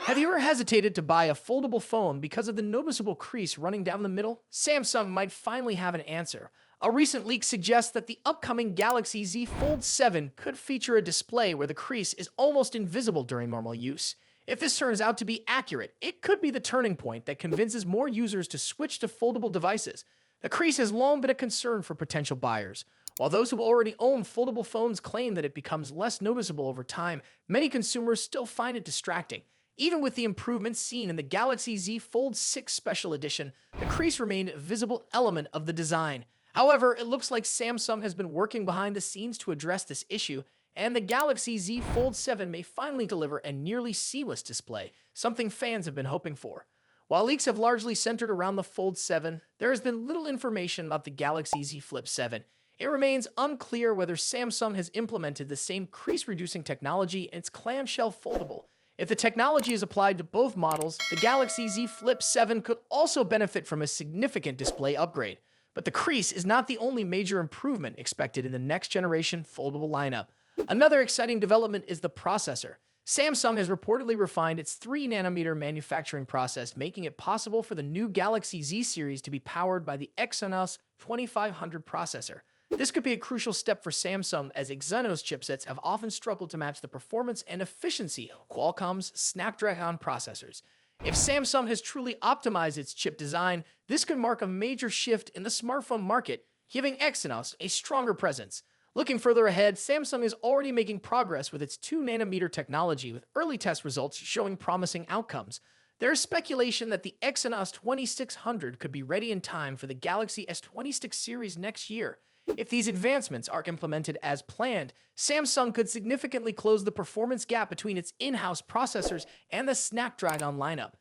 Have you ever hesitated to buy a foldable phone because of the noticeable crease running down the middle? Samsung might finally have an answer. A recent leak suggests that the upcoming Galaxy Z Fold 7 could feature a display where the crease is almost invisible during normal use. If this turns out to be accurate, it could be the turning point that convinces more users to switch to foldable devices. The crease has long been a concern for potential buyers. While those who already own foldable phones claim that it becomes less noticeable over time, many consumers still find it distracting. Even with the improvements seen in the Galaxy Z Fold 6 Special Edition, the crease remained a visible element of the design. However, it looks like Samsung has been working behind the scenes to address this issue, and the Galaxy Z Fold 7 may finally deliver a nearly seamless display, something fans have been hoping for. While leaks have largely centered around the Fold 7, there has been little information about the Galaxy Z Flip 7. It remains unclear whether Samsung has implemented the same crease-reducing technology in its clamshell foldable. If the technology is applied to both models, the Galaxy Z Flip 7 could also benefit from a significant display upgrade. But the crease is not the only major improvement expected in the next-generation foldable lineup. Another exciting development is the processor. Samsung has reportedly refined its 3nm manufacturing process, making it possible for the new Galaxy Z series to be powered by the Exynos 2500 processor. This could be a crucial step for Samsung, as Exynos chipsets have often struggled to match the performance and efficiency of Qualcomm's Snapdragon processors. If Samsung has truly optimized its chip design, this could mark a major shift in the smartphone market, giving Exynos a stronger presence. Looking further ahead, Samsung is already making progress with its 2nm technology, with early test results showing promising outcomes. There is speculation that the Exynos 2600 could be ready in time for the Galaxy S26 series next year. If these advancements are implemented as planned, Samsung could significantly close the performance gap between its in-house processors and the Snapdragon lineup.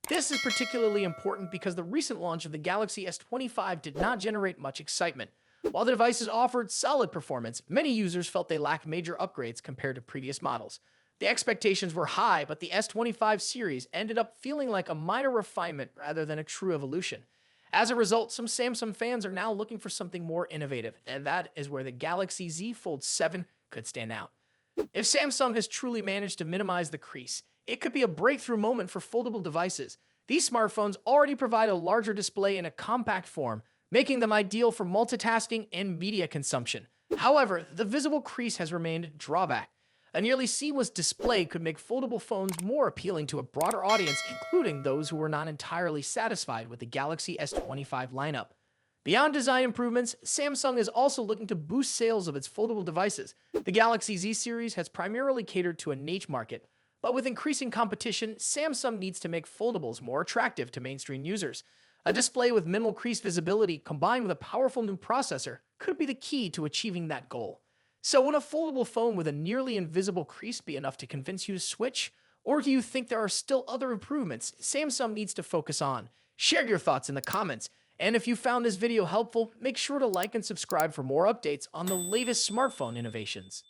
This is particularly important because the recent launch of the Galaxy S25 did not generate much excitement. While the devices offered solid performance, many users felt they lacked major upgrades compared to previous models. The expectations were high, but the S25 series ended up feeling like a minor refinement rather than a true evolution. As a result, some Samsung fans are now looking for something more innovative, and that is where the Galaxy Z Fold 7 could stand out. If Samsung has truly managed to minimize the crease, it could be a breakthrough moment for foldable devices. These smartphones already provide a larger display in a compact form, making them ideal for multitasking and media consumption. However, the visible crease has remained a drawback. A nearly seamless display could make foldable phones more appealing to a broader audience, including those who were not entirely satisfied with the Galaxy S25 lineup. Beyond design improvements, Samsung is also looking to boost sales of its foldable devices. The Galaxy Z series has primarily catered to a niche market, but with increasing competition, Samsung needs to make foldables more attractive to mainstream users. A display with minimal crease visibility combined with a powerful new processor could be the key to achieving that goal. So would a foldable phone with a nearly invisible crease be enough to convince you to switch? Or do you think there are still other improvements Samsung needs to focus on? Share your thoughts in the comments. And if you found this video helpful, make sure to like and subscribe for more updates on the latest smartphone innovations.